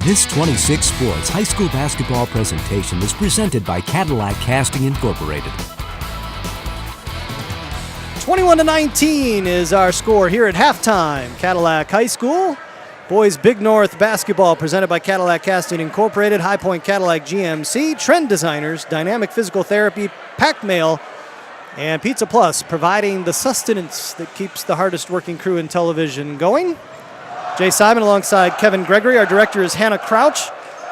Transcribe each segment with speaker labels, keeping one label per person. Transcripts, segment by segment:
Speaker 1: This 26 Sports high school basketball presentation is presented by Cadillac Casting Incorporated.
Speaker 2: 21-19 is our score here at halftime. Cadillac High School. Boys Big North basketball presented by Cadillac Casting Incorporated, High Point Cadillac GMC, Trend Designers, Dynamic Physical Therapy, Pack Mail, and Pizza Plus, providing the sustenance that keeps the hardest working crew in television going. Jay Simon alongside Kevin Gregory. Our director is Hannah Crouch.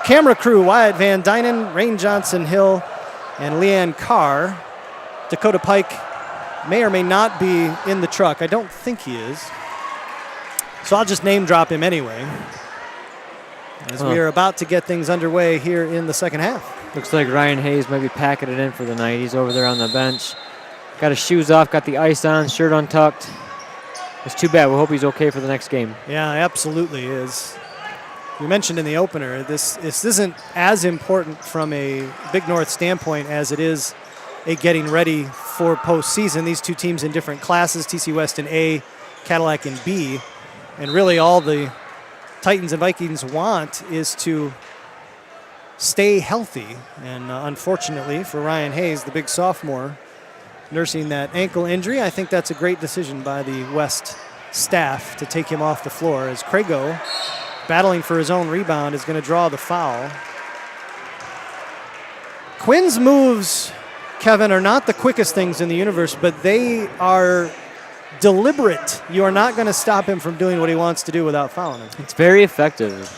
Speaker 2: Camera crew, Wyatt Van Dynen, Rain Johnson Hill, and Leanne Carr. Dakota Pike may or may not be in the truck. I don't think he is. So I'll just name drop him anyway, as we are about to get things underway here in the second half.
Speaker 3: Looks like Ryan Hayes might be packing it in for the night. He's over there on the bench. Got his shoes off, got the ice on, shirt untucked. It's too bad. We hope he's okay for the next game.
Speaker 2: Yeah, absolutely is. We mentioned in the opener, this isn't as important from a Big North standpoint as it is a getting ready for postseason. These two teams in different classes, TC West in A, Cadillac in B. And really all the Titans and Vikings want is to stay healthy. And unfortunately for Ryan Hayes, the big sophomore, nursing that ankle injury, I think that's a great decision by the West staff to take him off the floor, as Crago, battling for his own rebound, is going to draw the foul. Quinn's moves, Kevin, are not the quickest things in the universe, but they are deliberate. You are not going to stop him from doing what he wants to do without fouling him.
Speaker 3: It's very effective.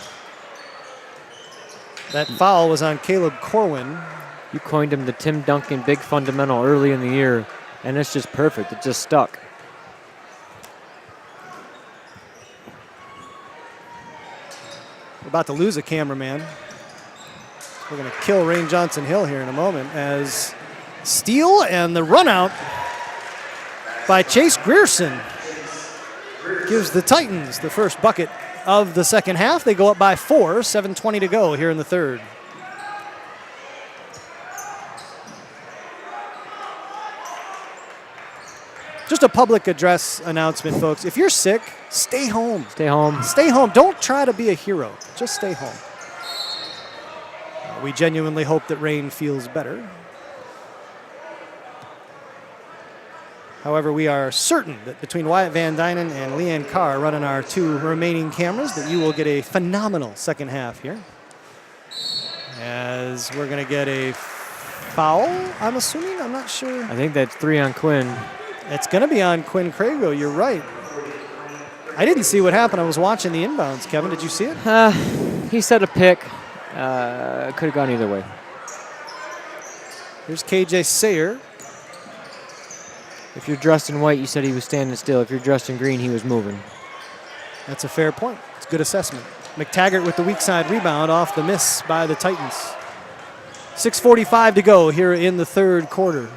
Speaker 2: That foul was on Caleb Corwin.
Speaker 3: You coined him the Tim Duncan big fundamental early in the year, and it's just perfect. It just stuck.
Speaker 2: We're about to lose a cameraman. We're going to kill Rain Johnson Hill here in a moment, as steal and the run out by Chase Grierson gives the Titans the first bucket of the second half. They go up by 4, 7:20 to go here in the third. Just a public address announcement, folks. If you're sick, stay home.
Speaker 3: Stay home.
Speaker 2: Stay home. Don't try to be a hero. Just stay home. We genuinely hope that Rain feels better. However, we are certain that between Wyatt Van Dynen and Leanne Carr running our two remaining cameras, that you will get a phenomenal second half here. As we're going to get a foul, I'm assuming. I'm not sure.
Speaker 3: I think that's 3 on Quinn.
Speaker 2: It's going to be on Quinn Crago. You're right. I didn't see what happened. I was watching the inbounds. Kevin, did you see it?
Speaker 3: He set a pick. Could have gone either way.
Speaker 2: Here's KJ Sayer.
Speaker 3: If you're dressed in white, you said he was standing still. If you're dressed in green, he was moving.
Speaker 2: That's a fair point. It's a good assessment. McTaggart with the weak side rebound off the miss by the Titans. 6:45 to go here in the third quarter.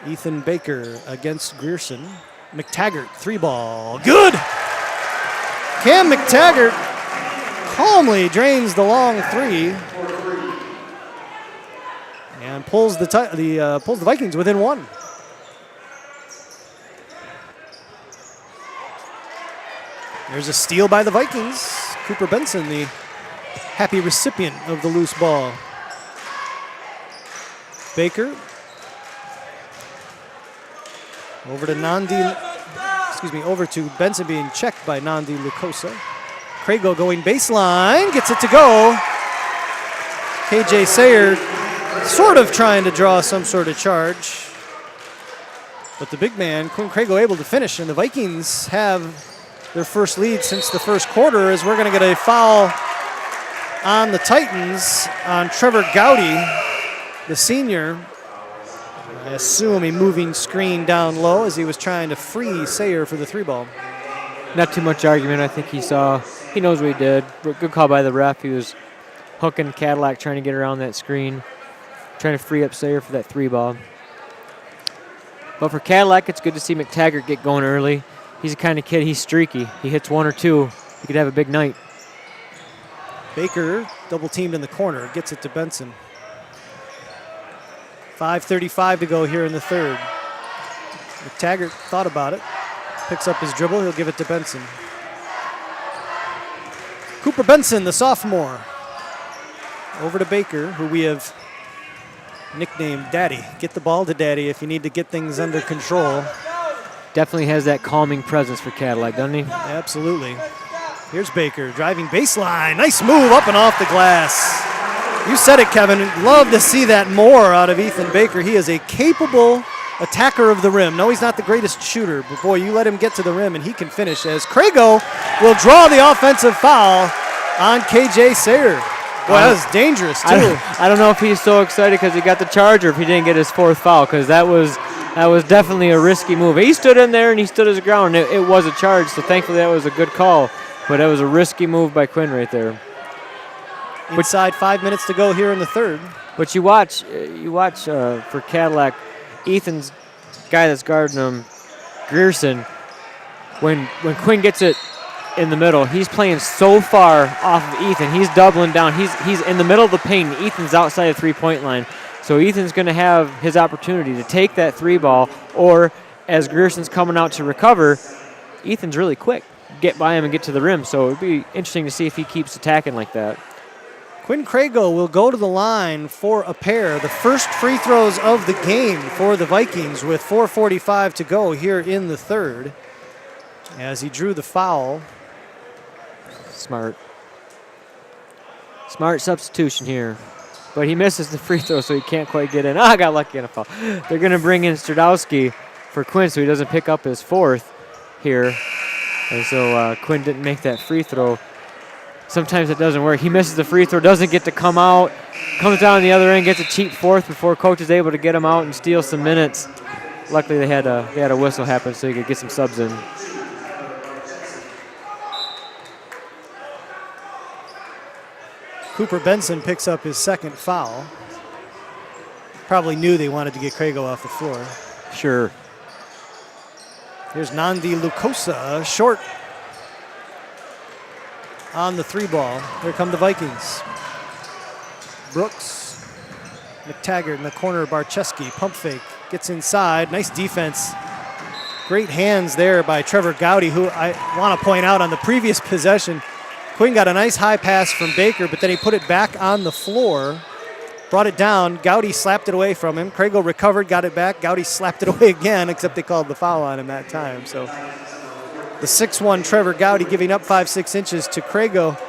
Speaker 2: Ethan Baker against Grierson. McTaggart, 3-ball. Good! Cam McTaggart calmly drains the long 3 and pulls the Vikings within 1. There's a steal by the Vikings. Cooper Benson, the happy recipient of the loose ball. Baker. Over to Benson, being checked by Nandi Lucosa. Crago going baseline, gets it to go. KJ Sayer sort of trying to draw some sort of charge. But the big man, Quinn Crago, able to finish, and the Vikings have their first lead since the first quarter, as we're going to get a foul on the Titans on Trevor Gowdy, the senior. I assume a moving screen down low as he was trying to free Sayer for the 3-ball.
Speaker 3: Not too much argument. I think he knows what he did. Good call by the ref. He was hooking Cadillac, trying to get around that screen, trying to free up Sayer for that 3-ball. But for Cadillac, it's good to see McTaggart get going early. He's the kind of kid, he's streaky. He hits 1 or 2, he could have a big night.
Speaker 2: Baker double teamed in the corner, gets it to Benson. 5:35 to go here in the third. McTaggart thought about it. Picks up his dribble. He'll give it to Benson. Cooper Benson, the sophomore. Over to Baker, who we have nicknamed Daddy. Get the ball to Daddy if you need to get things under control.
Speaker 3: Definitely has that calming presence for Cadillac, doesn't he?
Speaker 2: Absolutely. Here's Baker driving baseline. Nice move up and off the glass. You said it, Kevin. Love to see that more out of Ethan Baker. He is a capable attacker of the rim. No, he's not the greatest shooter, but boy, you let him get to the rim and he can finish, as Crago will draw the offensive foul on KJ Sayer. Boy, that was dangerous, too.
Speaker 3: I don't know if he's so excited because he got the charge or if he didn't get his fourth foul, because that was definitely a risky move. He stood in there and he stood his ground. It was a charge, so thankfully that was a good call, but that was a risky move by Quinn right there.
Speaker 2: Inside 5 minutes to go here in the third.
Speaker 3: But you watch for Cadillac, Ethan's guy that's guarding him, Grierson, when Quinn gets it in the middle, he's playing so far off of Ethan. He's doubling down. He's in the middle of the paint. Ethan's outside the three-point line. So Ethan's going to have his opportunity to take that three ball, or as Grierson's coming out to recover, Ethan's really quick. Get by him and get to the rim. So it would be interesting to see if he keeps attacking like that.
Speaker 2: Quinn Crago will go to the line for a pair. The first free throws of the game for the Vikings with 4:45 to go here in the third, as he drew the foul.
Speaker 3: Smart substitution here. But he misses the free throw, so he can't quite get in. I got lucky on a foul. They're going to bring in Stradowski for Quinn so he doesn't pick up his fourth here. And so Quinn didn't make that free throw. Sometimes it doesn't work. He misses the free throw, doesn't get to come out, comes down the other end, gets a cheap fourth before coach is able to get him out and steal some minutes. Luckily, they had a whistle happen so he could get some subs in.
Speaker 2: Cooper Benson picks up his second foul. Probably knew they wanted to get Crago off the floor.
Speaker 3: Sure.
Speaker 2: Here's Nandi Lucosa, short on the three ball. Here come the Vikings. Brooks, McTaggart in the corner, Barczewski, pump fake, gets inside, nice defense. Great hands there by Trevor Gowdy, who I want to point out on the previous possession, Quinn got a nice high pass from Baker, but then he put it back on the floor, brought it down. Gowdy slapped it away from him. Crago recovered, got it back. Gowdy slapped it away again, except they called the foul on him that time. So the 6'1" Trevor Gowdy giving up 5-6 inches to Crago.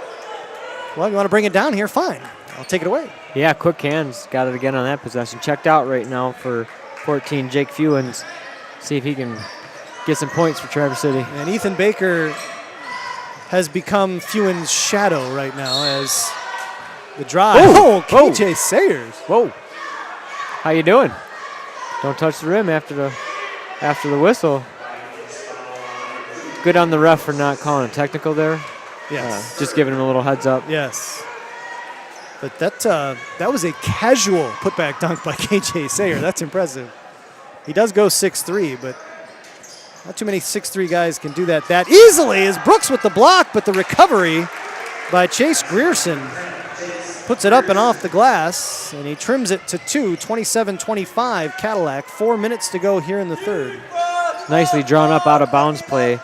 Speaker 2: Well, you want to bring it down here? Fine. I'll take it away.
Speaker 3: Yeah, quick hands. Got it again on that possession. Checked out right now for 14, Jake Fewens. See if he can get some points for Traverse City.
Speaker 2: And Ethan Baker has become Fewens' shadow right now as the drive.
Speaker 3: Oh,
Speaker 2: KJ Sayers.
Speaker 3: Whoa. How you doing? Don't touch the rim after the whistle. Good on the ref for not calling a technical there.
Speaker 2: Yes.
Speaker 3: Just giving him a little heads up.
Speaker 2: Yes. But that was a casual putback dunk by KJ Sayer. That's impressive. He does go 6'3", but not too many 6'3" guys can do that easily. As Brooks with the block, but the recovery by Chase Grierson puts it up and off the glass, and he trims it to 2, 27-25 Cadillac. 4 minutes to go here in the third.
Speaker 3: Nicely drawn up out of bounds play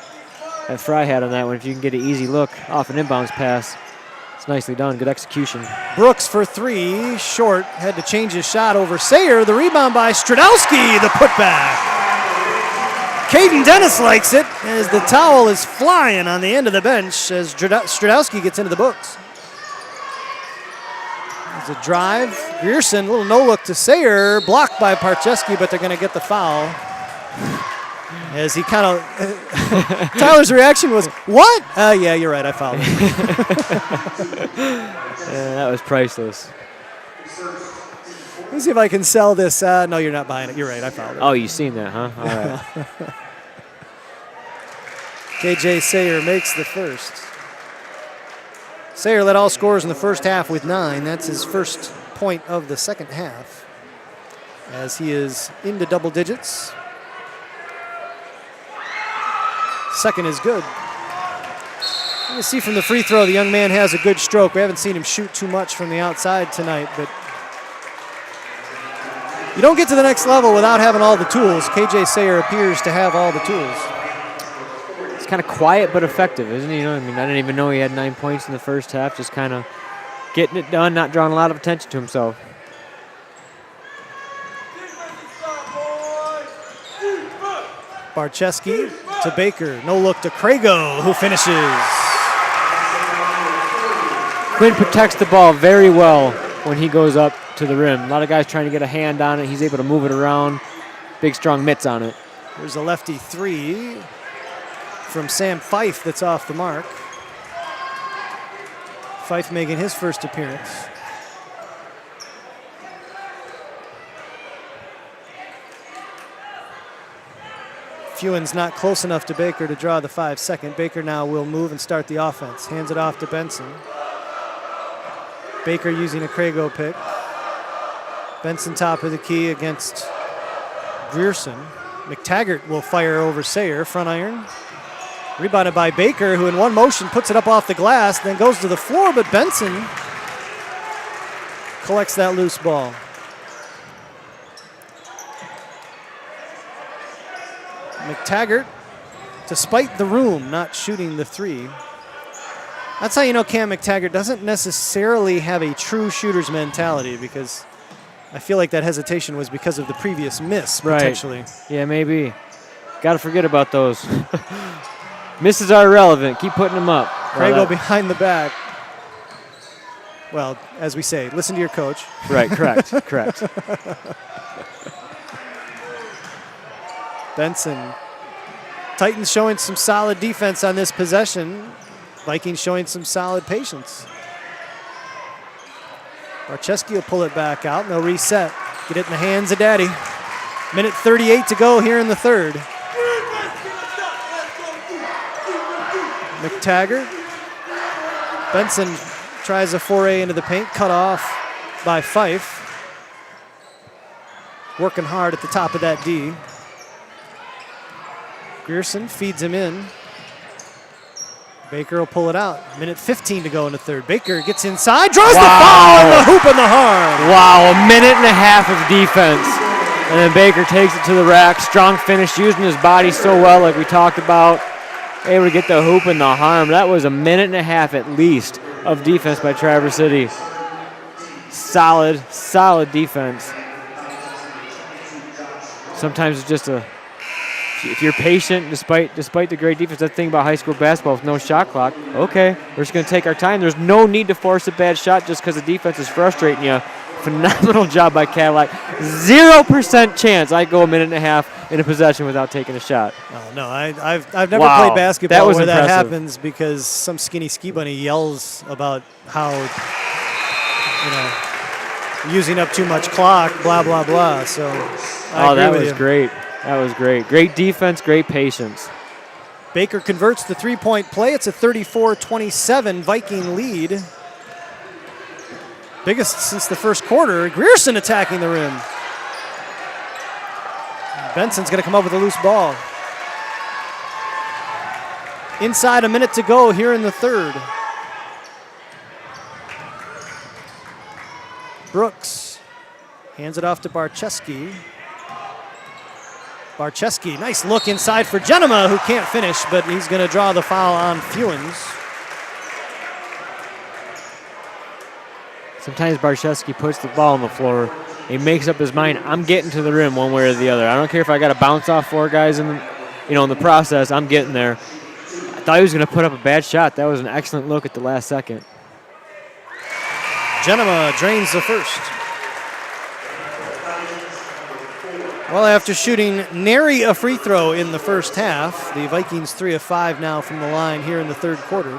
Speaker 3: that Fry had on that one. If you can get an easy look off an inbounds pass, it's nicely done. Good execution.
Speaker 2: Brooks for three, short. Had to change his shot over Sayer. The rebound by Stradowski, the putback. Caden Dennis likes it as the towel is flying on the end of the bench as Stradowski gets into the books. There's a drive. Grierson, a little no-look to Sayer. Blocked by Barczewski, but they're going to get the foul. As he kind of, Tyler's reaction was, what? Yeah, you're right, I fouled him.
Speaker 3: That was priceless.
Speaker 2: Let me see if I can sell this. No, you're not buying it. You're right, I fouled it.
Speaker 3: Oh, you seen that, huh? All right.
Speaker 2: KJ Sayer makes the first. Sayer led all scorers in the first half with 9. That's his first point of the second half, as he is into double digits. Second is good. You see from the free throw, the young man has a good stroke. We haven't seen him shoot too much from the outside tonight, but you don't get to the next level without having all the tools. KJ Sayer appears to have all the tools.
Speaker 3: kind of quiet but effective, isn't he? You know, I mean, I didn't even know he had 9 points in the first half. Just kind of getting it done, not drawing a lot of attention to himself.
Speaker 2: Barczewski to Baker. No look to Crago, who finishes.
Speaker 3: Quinn protects the ball very well when he goes up to the rim. A lot of guys trying to get a hand on it. He's able to move it around. Big, strong mitts on it.
Speaker 2: There's a lefty three from Sam Fife that's off the mark. Fife making his first appearance. Fewens not close enough to Baker to draw the 5-second. Baker now will move and start the offense. Hands it off to Benson. Baker using a Crago pick. Benson top of the key against Grierson. McTaggart will fire over Sayer, front iron. Rebounded by Baker, who in one motion puts it up off the glass, then goes to the floor, but Benson collects that loose ball. McTaggart, despite the room, not shooting the three. That's how you know Cam McTaggart doesn't necessarily have a true shooter's mentality, because I feel like that hesitation was because of the previous miss, potentially.
Speaker 3: Right. Yeah, maybe. Got to forget about those. Misses are irrelevant. Keep putting them up.
Speaker 2: Crago behind the back. Well, as we say, listen to your coach.
Speaker 3: Right, correct, correct.
Speaker 2: Benson. Titans showing some solid defense on this possession. Vikings showing some solid patience. Barczewski will pull it back out, and they'll reset. Get it in the hands of Daddy. Minute 38 to go here in the third. McTaggart. Benson tries a foray into the paint, cut off by Fife. Working hard at the top of that D. Grierson feeds him in. Baker will pull it out. Minute 15 to go in the third. Baker gets inside, draws the foul, and the hoop and the harm.
Speaker 3: Wow, a minute and a half of defense. And then Baker takes it to the rack. Strong finish, using his body so well, like we talked about. Able to get the hoop and the harm. That was a minute and a half at least of defense by Traverse City. Solid, solid defense. Sometimes it's just if you're patient, despite the great defense, that's the thing about high school basketball with no shot clock. Okay, we're just going to take our time. There's no need to force a bad shot just because the defense is frustrating you. Phenomenal job by Cadillac. 0% chance I go a minute and a half in a possession without taking a shot.
Speaker 2: Oh, no, I've never played basketball where
Speaker 3: impressive.
Speaker 2: that happens, because some skinny ski bunny yells about how, using up too much clock, blah, blah, blah. So
Speaker 3: that was great. That was great. Great defense, great patience.
Speaker 2: Baker converts the three-point play. It's a 34-27 Viking lead. Biggest since the first quarter. Grierson attacking the rim. Benson's going to come up with a loose ball. Inside a minute to go here in the third. Brooks hands it off to Barczewski. Barczewski, nice look inside for Genema, who can't finish, but he's going to draw the foul on Fewens. Sometimes Barczewski puts the ball on the floor. He makes up his mind, I'm getting to the rim one way or the other. I don't care if I got to bounce off four guys in the process, I'm getting there. I thought he was going to put up a bad shot. That was an excellent look at the last second. Genema drains the first. Well, after shooting nary a free throw in the first half, the Vikings 3 of 5 now from the line here in the third quarter.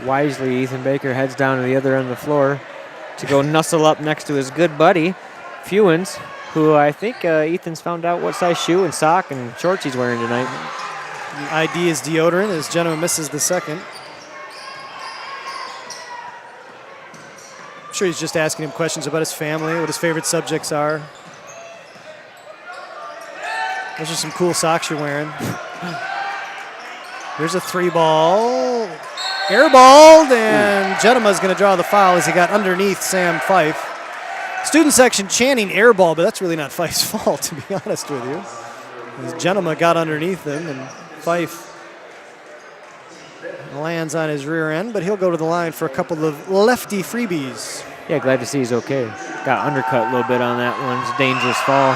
Speaker 3: Wisely, Ethan Baker heads down to the other end of the floor to go nuzzle up next to his good buddy, Fewens, who I think Ethan's found out what size shoe and sock and shorts he's wearing tonight.
Speaker 2: The ID is deodorant as Genema misses the second. I'm sure he's just asking him questions about his family, what his favorite subjects are. Those are some cool socks you're wearing. Here's a three ball. Airballed, and Genema's going to draw the foul as he got underneath Sam Fife. Student section chanting airball, but that's really not Fife's fault, to be honest with you. As Genema got underneath him, and Fife lands on his rear end, but he'll go to the line for a couple of lefty freebies.
Speaker 3: Yeah, glad to see he's okay. Got undercut a little bit on that one. It's a dangerous fall.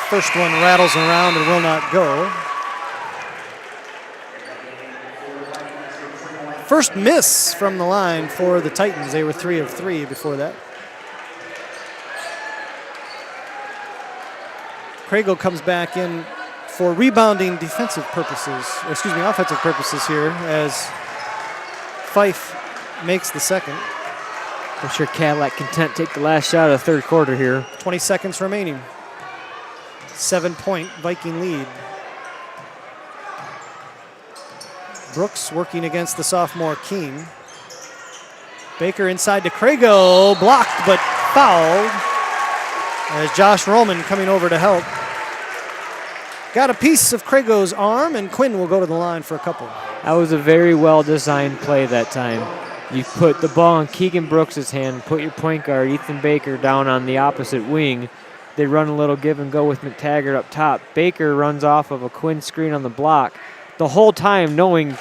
Speaker 2: First one rattles around and will not go. First miss from the line for the Titans. They were 3 of 3 before that. Crago comes back in for rebounding defensive purposes, or excuse me, offensive purposes here, as Fife makes the second.
Speaker 3: I'm sure Cadillac content take the last shot of the third quarter here.
Speaker 2: 20 seconds remaining. 7-point Viking lead. Brooks working against the sophomore King. Baker inside to Crago, blocked but fouled. As Josh Roman coming over to help. Got a piece of Crago's arm, and Quinn will go to the line for a couple.
Speaker 3: That was a very well-designed play that time. You put the ball in Keegan Brooks' hand, put your point guard, Ethan Baker, down on the opposite wing. They run a little give and go with McTaggart up top. Baker runs off of a Quinn screen on the block. The whole time knowing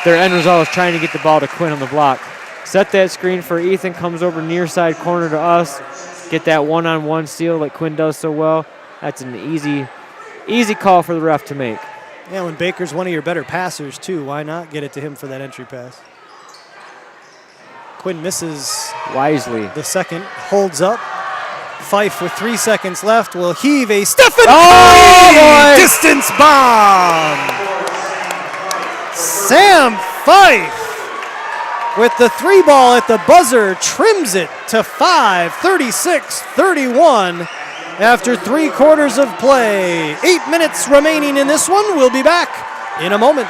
Speaker 3: their end result is trying to get the ball to Quinn on the block. Set that screen for Ethan, comes over near side corner to us. Get that one-on-one steal like Quinn does so well. That's an easy call for the ref to make.
Speaker 2: Yeah, when Baker's one of your better passers too, why not get it to him for that entry pass? Quinn misses
Speaker 3: wisely.
Speaker 2: The second, holds up. Fife with 3 seconds left will heave a Stephen
Speaker 3: Curry
Speaker 2: distance bomb. Sam Fife with the 3 ball at the buzzer trims it to 5, 36-31 after 3 quarters of play. 8 minutes remaining in this one. We'll be back in a moment.